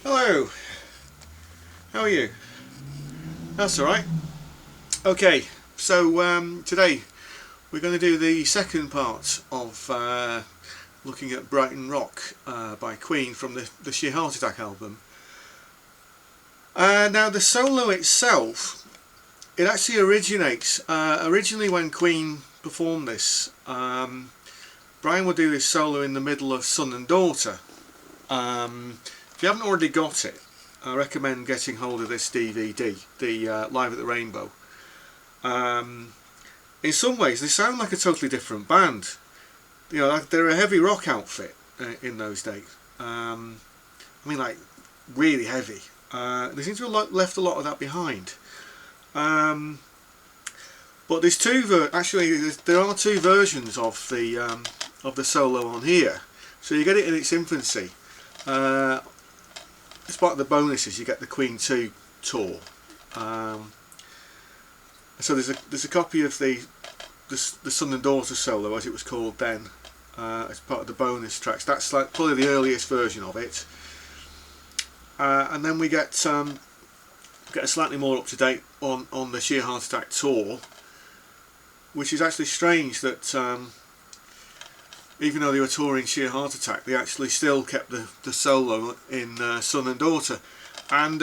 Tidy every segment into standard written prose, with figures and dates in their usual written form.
Hello, how are you? That's alright. Okay, so today we're going to do the second part of looking at Brighton Rock by Queen from the Sheer Heart Attack album. Now the solo itself, it actually originates, originally when Queen performed this, Brian would do this solo in the middle of Son and Daughter. If you haven't already got it, I recommend getting hold of this DVD, the Live at the Rainbow. In some ways, they sound like a totally different band. You know, they're a heavy rock outfit in those days. I mean, like really heavy. They seem to have left a lot of that behind. But there's there are two versions of the solo on here. So you get it in its infancy. As part of the bonuses, you get the Queen 2 tour. So there's a copy of the Son and Daughter solo, as it was called then, as part of the bonus tracks. That's like probably the earliest version of it. And then we get a slightly more up to date on the Sheer Heart Attack tour, which is actually strange that even though they were touring Sheer Heart Attack, they actually still kept the solo in Son and Daughter. And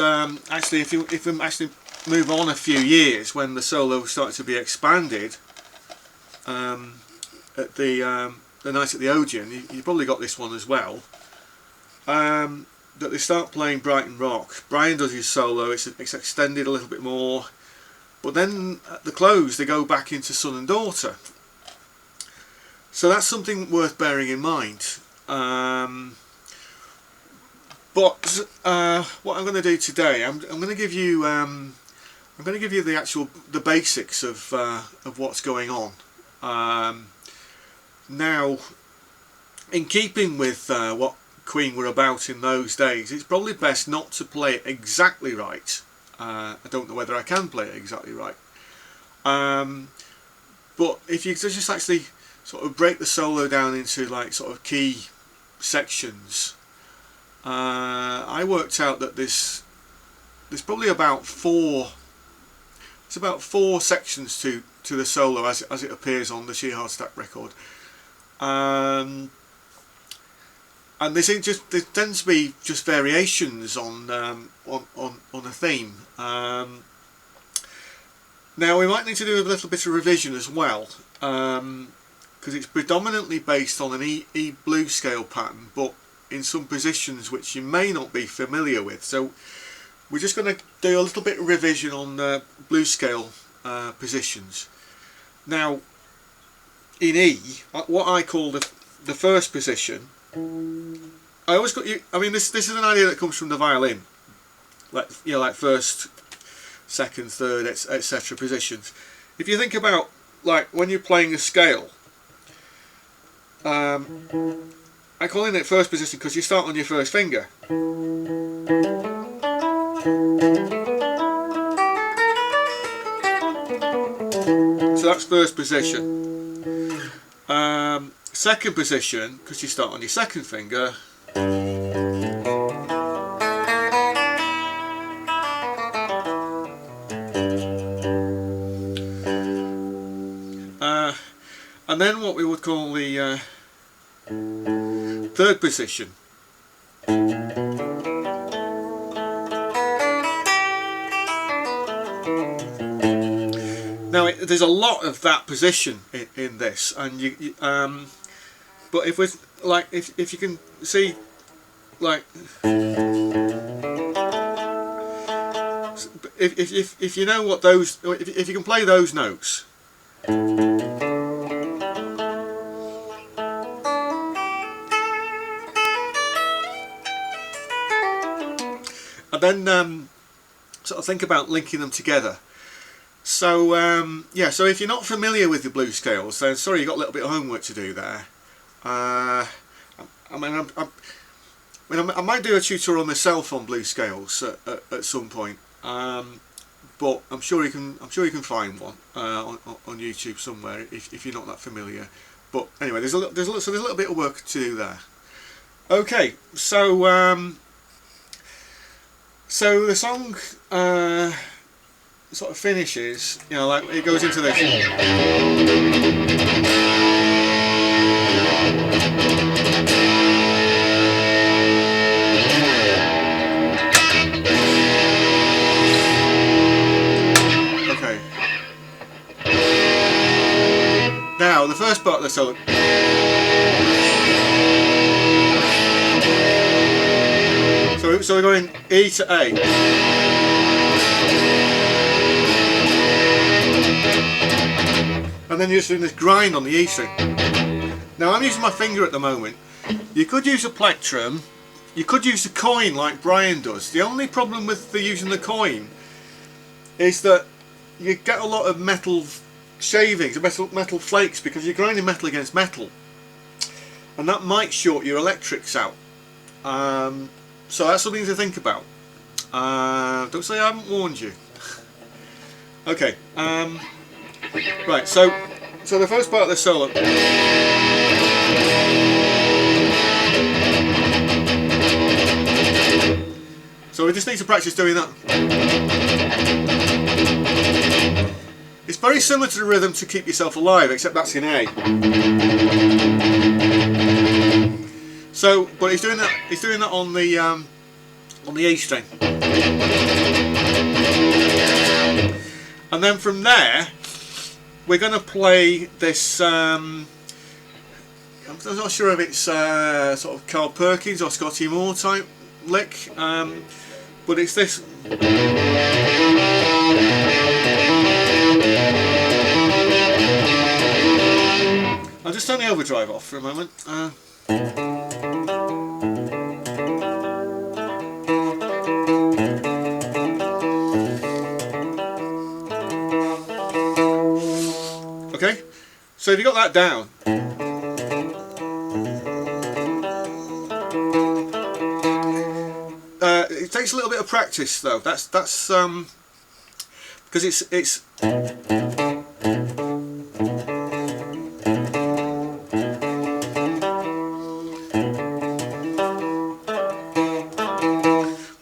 actually, if we actually move on a few years, when the solo started to be expanded at the night at the Odeon, you probably got this one as well. That they start playing Brighton Rock. Brian does his solo. It's extended a little bit more, but then at the close they go back into Son and Daughter. So that's something worth bearing in mind. But what I'm going to do today, I'm going to give you the basics of what's going on. Now, in keeping with what Queen were about in those days, it's probably best not to play it exactly right. I don't know whether I can play it exactly right. But if you just actually sort of break the solo down into like sort of key sections, I worked out that there's probably about four sections to the solo as it appears on the Sheer Heart Attack record. And there tends to be just variations on a theme. Now we might need to do a little bit of revision as well, because it's predominantly based on an E blues scale pattern, but in some positions which you may not be familiar with. So we're just going to do a little bit of revision on blues scale positions. Now, in E, what I call the first position, I always got you. I mean, this is an idea that comes from the violin, like like first, second, third, etc. positions. If you think about like when you're playing a scale, I call it first position because you start on your first finger. So that's first position. Second position, because you start on your second finger. And then what we would call the third position. Now there's a lot of that position in this, and but if you can see, like, if you know what those, if you can play those notes. And then sort of think about linking them together. So yeah, so if you're not familiar with the blues scales, then sorry, you've got a little bit of homework to do there. I might do a tutorial on myself on blues scales at some point, but I'm sure you can find one on YouTube somewhere if you're not that familiar. But anyway, there's a little bit of work to do there. Okay, so So the song sort of finishes, you know, like it goes into this. Okay. Now the first part of the solo. So we're going E to A. And then you're just doing this grind on the E string. Now I'm using my finger at the moment. You could use a plectrum, you could use a coin like Brian does. The only problem with using the coin is that you get a lot of metal shavings, metal flakes, because you're grinding metal against metal. And that might short your electrics out. So that's something to think about. Don't say I haven't warned you. Okay. Right. So the first part of the solo. So we just need to practice doing that. It's very similar to the rhythm to Keep Yourself Alive, except that's in A. So, but he's doing that. He's doing that on the E string, and then from there we're going to play this. I'm not sure if it's sort of Carl Perkins or Scotty Moore type lick, but it's this. I'll just turn the overdrive off for a moment. Okay, so if you got that down, it takes a little bit of practice though. That's because it's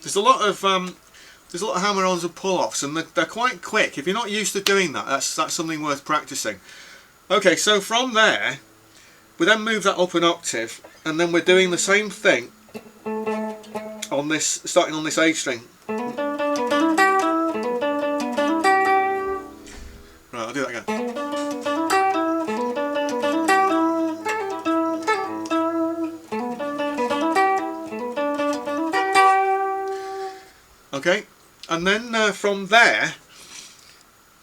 there's a lot of hammer-ons and pull-offs, and they're quite quick. If you're not used to doing that, that's something worth practicing. Okay, so from there, we then move that up an octave, and then we're doing the same thing on this, starting on this A string. Right, I'll do that again. Okay, and then from there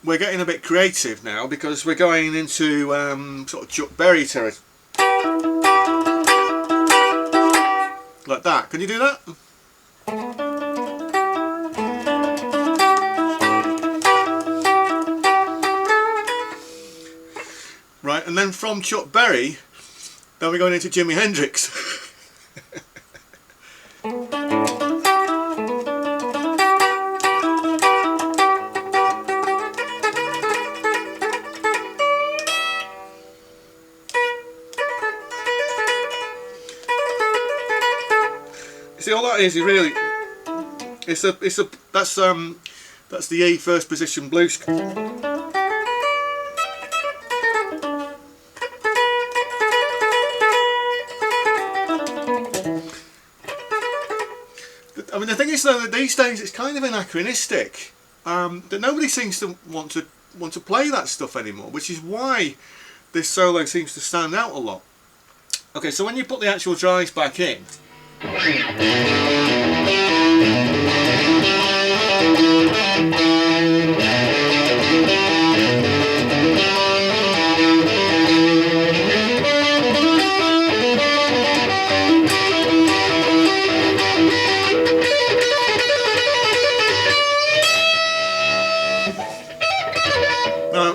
we're getting a bit creative now, because we're going into sort of Chuck Berry territory. Like that. Can you do that? Right, and then from Chuck Berry, then we're going into Jimi Hendrix. See, all that is really, that's the E first position blues. I mean, the thing is though that these days it's kind of anachronistic. That nobody seems to want to play that stuff anymore, which is why this solo seems to stand out a lot. Okay, so when you put the actual drives back in.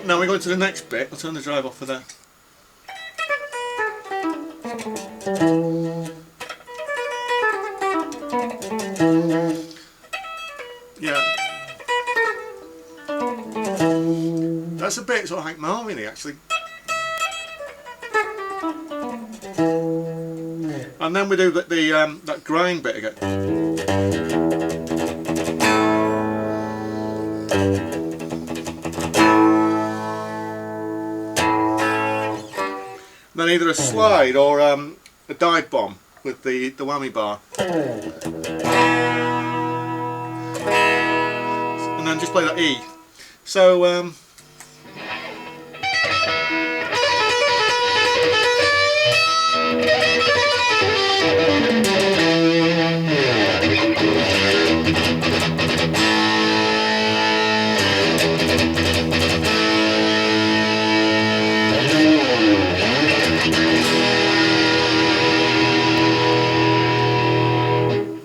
Now we go to the next bit. I'll turn the drive off for that. Yeah, that's a bit sort of Hank Marvin-y actually. And then we do that grind bit again. then either a slide or a dive bomb with the whammy bar, and then just play that E. So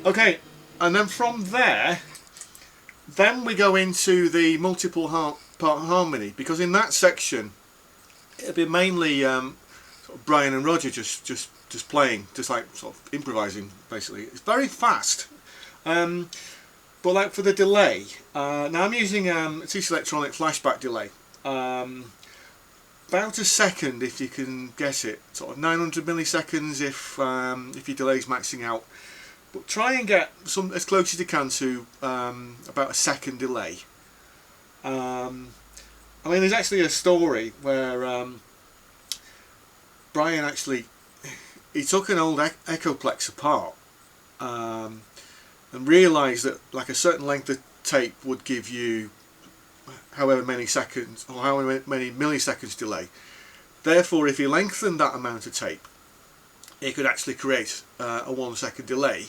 okay, and then from there, then we go into the multiple part harmony, because in that section it'll be mainly sort of Brian and Roger just playing, just like sort of improvising basically. It's very fast, but like for the delay, now I'm using a TC Electronic flashback delay, about a second if you can guess it, sort of 900 milliseconds if your delay's maxing out. But try and get some as close as you can to about a second delay. I mean, there's actually a story where Brian actually, he took an old Echoplex apart and realised that like a certain length of tape would give you however many seconds or however many milliseconds delay. Therefore, if you lengthened that amount of tape, it could actually create a 1 second delay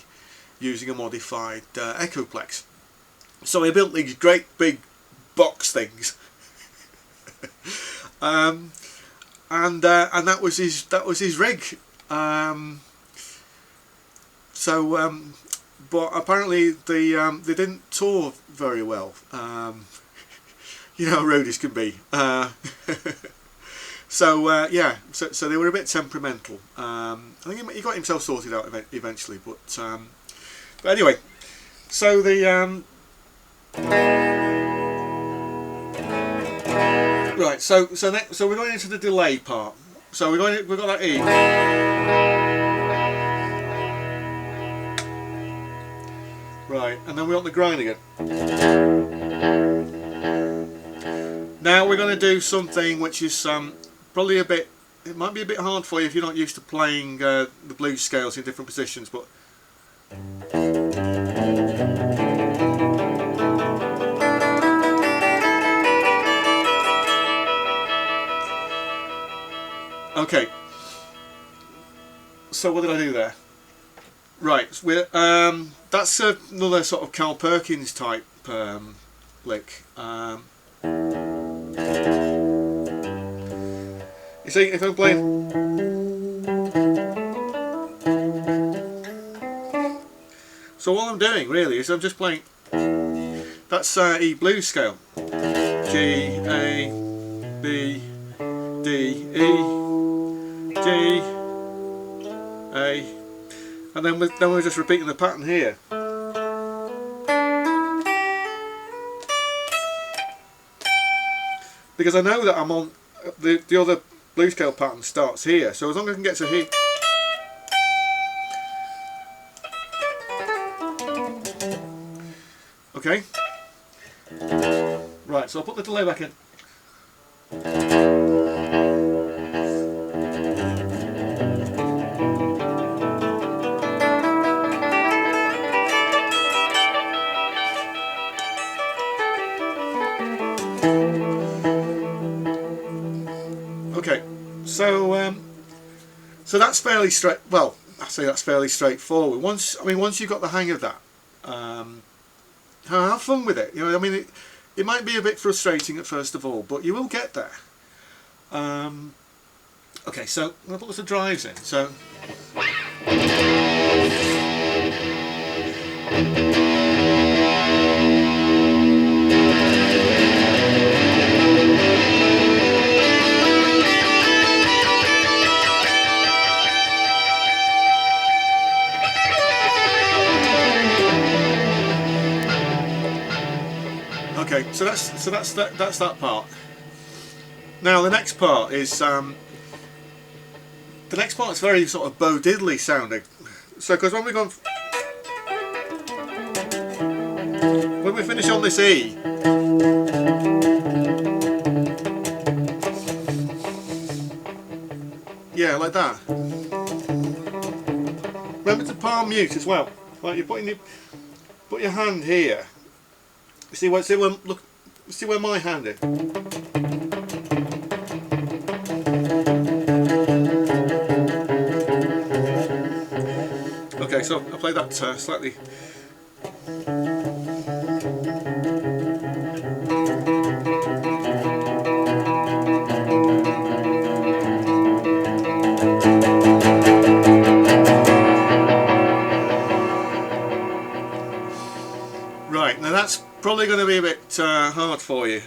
using a modified Echoplex. So he built these great big box things, and that was his rig. But apparently they didn't tour very well. You know how roadies can be. Yeah, so they were a bit temperamental. I think he got himself sorted out eventually, but anyway, so the right, so we're going into the delay part. So we've got that E. Right, and then we're on the grind again. Now we're going to do something which is probably it might be a bit hard for you if you're not used to playing the blues scales in different positions, but okay. So what did I do there? Right, that's another sort of Carl Perkins type lick. You see, if I'm playing, so all I'm doing really is I'm just playing. That's E blues scale. G, A, B, D, E, G, A, and then we're just repeating the pattern here. Because I know that I'm on the other blues scale pattern starts here, so as long as I can get to here. Okay. Right, so I'll put the delay back in. Okay, so that's fairly straight. Well, I say that's fairly straightforward. Once you've got the hang of that, have fun with it. You know, I mean, it might be a bit frustrating at first of all, but you will get there. Okay, so I'm going to put some drives in. So. Okay, so that's that part. Now the next part is very sort of Bo Diddley sounding. So because when we finish on this E, yeah, like like that. Remember to palm mute as well. Like you're putting put your hand here. See where look. See where my hand is. Okay, so I play that slightly. Right, now that's probably going to be a bit hard for you.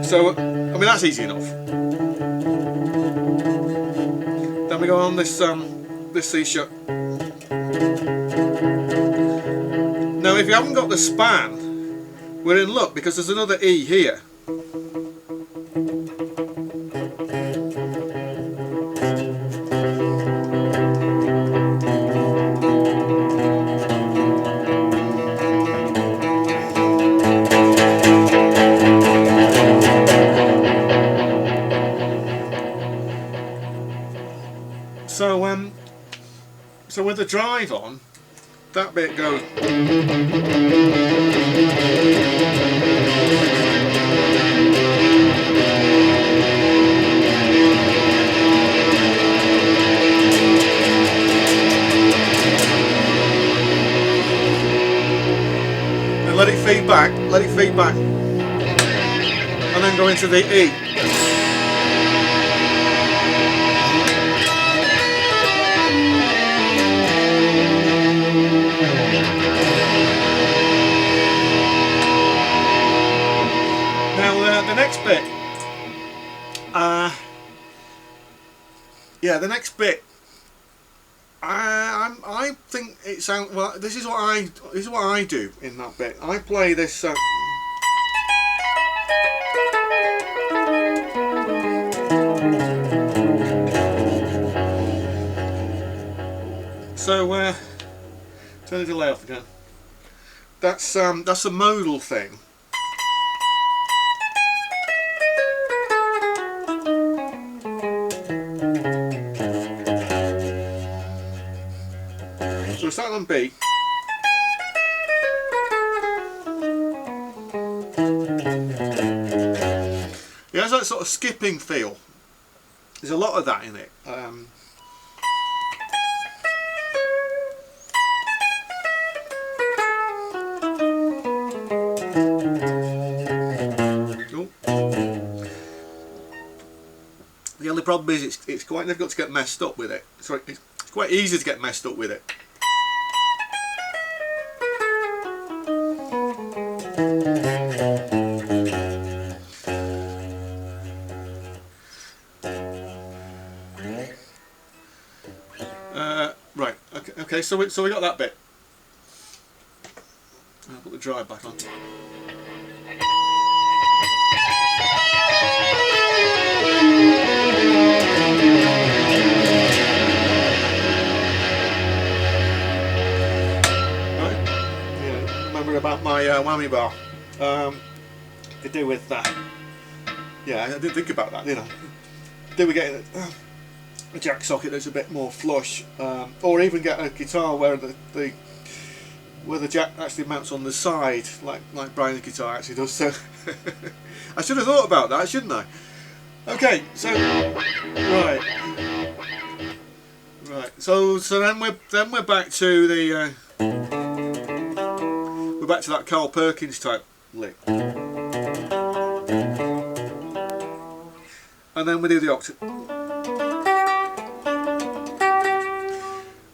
So, I mean, that's easy enough. Then we go on this this C sharp. Now, if you haven't got the span, we're in luck because there's another E here. So with the drive on, that bit goes. And let it feed back, and then go into the E. The next bit, yeah, the next bit. I think it sounds well. This is what I do in that bit. I play this. So turn the delay off again. That's a modal thing. So we're starting on B. It has that sort of skipping feel. There's a lot of that in it. The only problem is it's quite difficult to get messed up with it. Sorry, it's quite easy to get messed up with it. Right. Okay. So we got that bit. I'll put the drive back on. About my whammy bar to do with that. Yeah, I didn't think about that, did I? Do we get a jack socket that's a bit more flush, or even get a guitar where the jack actually mounts on the side, like Brian's guitar actually does. So I should have thought about that, shouldn't I? Okay, so right. So then we're back to the. Back to that Carl Perkins type lick, and then we do the octave,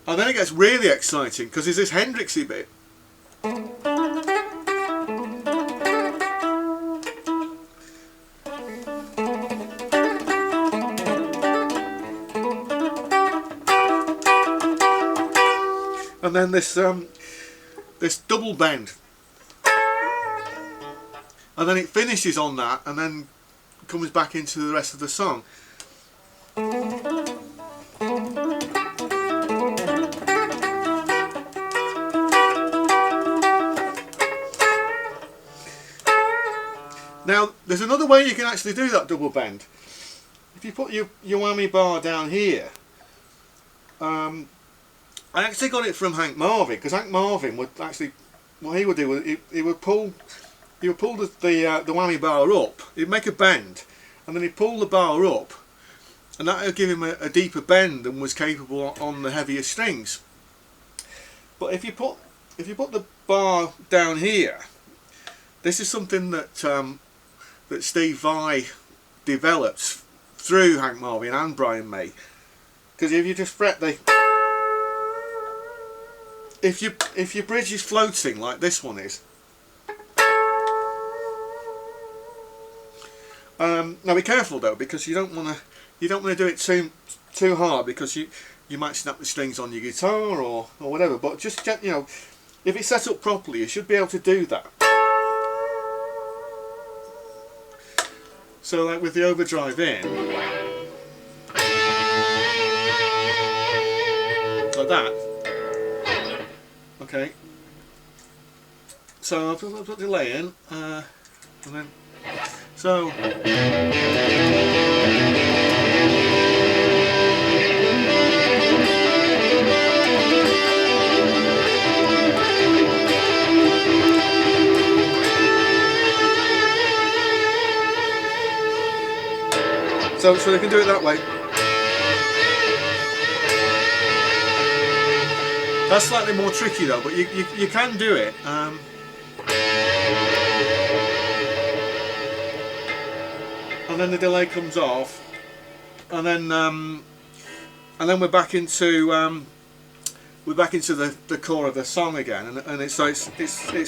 and then it gets really exciting because there's this Hendrixy bit. And then this double bend. And then it finishes on that and then comes back into the rest of the song. Now, there's another way you can actually do that double bend. if you put your whammy bar down here, I actually got it from Hank Marvin, because Hank Marvin would actually, what he would do was he would pull the whammy bar up. He'd make a bend, and then he'd pull the bar up, and that would give him a deeper bend than was capable on the heavier strings. But if you put the bar down here, this is something that that Steve Vai developed through Hank Marvin and Brian May. Because if you just fret the, if your bridge is floating like this one is, now be careful though, because you don't want to do it too hard, because you might snap the strings on your guitar or whatever. But just, you know, if it's set up properly, you should be able to do that. So like with the overdrive in, like that. Okay. So I'll put delay in, and then so. So they can do it that way. That's slightly more tricky though, but you can do it. And then the delay comes off, and then we're back into the core of the song again, and it's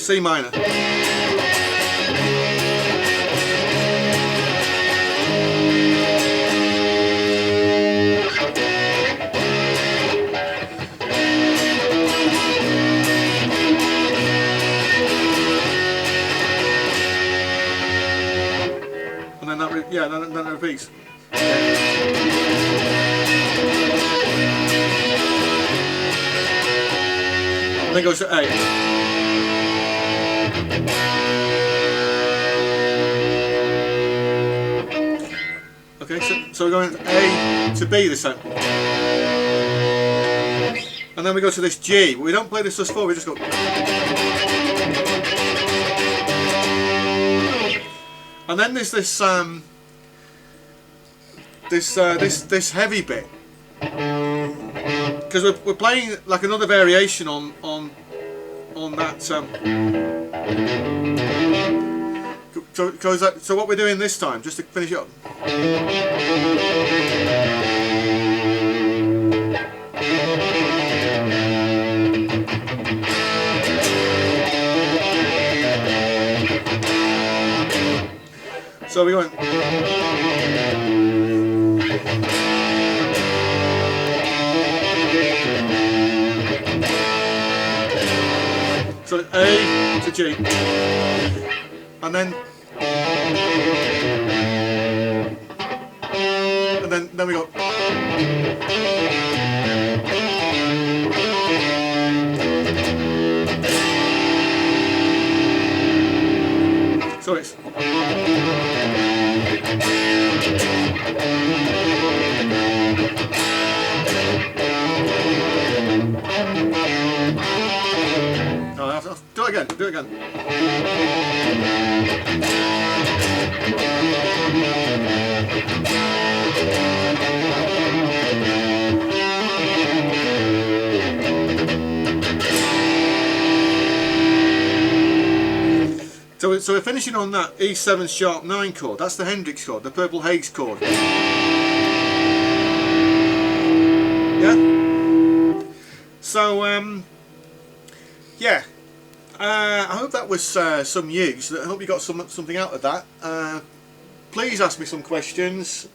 C minor. And then that repeats. And then goes to A. Okay, so we're going A to B this time. And then we go to this G. We don't play this sus4, we just go. And then there's this this heavy bit, because we're playing like another variation on that. So what we're doing this time, just to finish it up. So we're going. So A to G, and then we go. So it's. Do it again. So we're finishing on that E7 sharp 9 chord. That's the Hendrix chord, the Purple Haze chord. Yeah. So yeah. I hope that was some use. I hope you got something out of that. Please ask me some questions.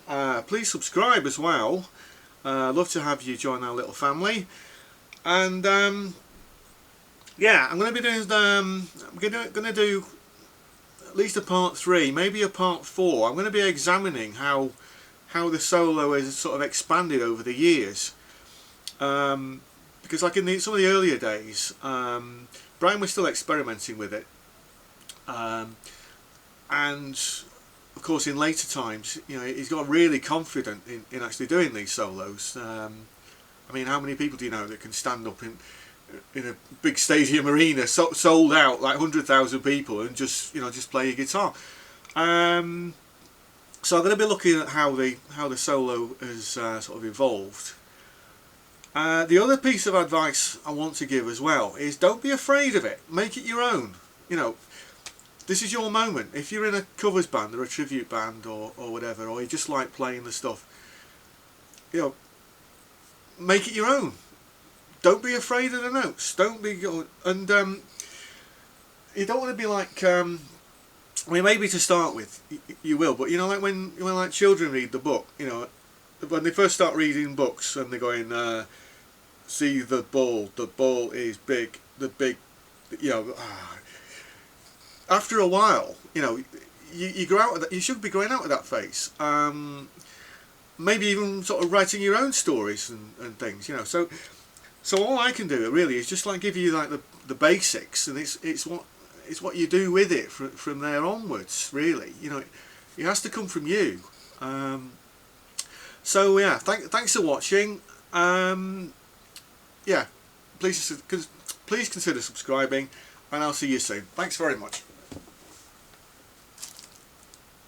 Please subscribe as well. I'd love to have you join our little family. And yeah, I'm going to be doing going to do at least a part 3, maybe a part 4. I'm going to be examining how the solo has sort of expanded over the years. Because like in some of the earlier days, Brian was still experimenting with it, and of course, in later times, you know, he's got really confident in actually doing these solos. I mean, how many people do you know that can stand up in a big stadium arena, sold out, like 100,000 people, and just, you know, just play a guitar? So I'm going to be looking at how the solo has sort of evolved. The other piece of advice I want to give as well is don't be afraid of it. Make it your own. You know, this is your moment. If you're in a covers band or a tribute band or whatever, or you just like playing the stuff, you know, make it your own. Don't be afraid of the notes. Don't be, and you don't want to be like, I mean, maybe to start with you will, but you know, like when like children read the book, you know, when they first start reading books and they're going, see the ball is big, you know, after a while, you know, you grow out of that. You should be growing out of that phase. Maybe even sort of writing your own stories and things, you know. So all I can do really is just like give you like the basics, and it's what you do with it from there onwards. Really, you know, it has to come from you. So yeah, thanks for watching. Yeah, please consider subscribing, and I'll see you soon. Thanks very much.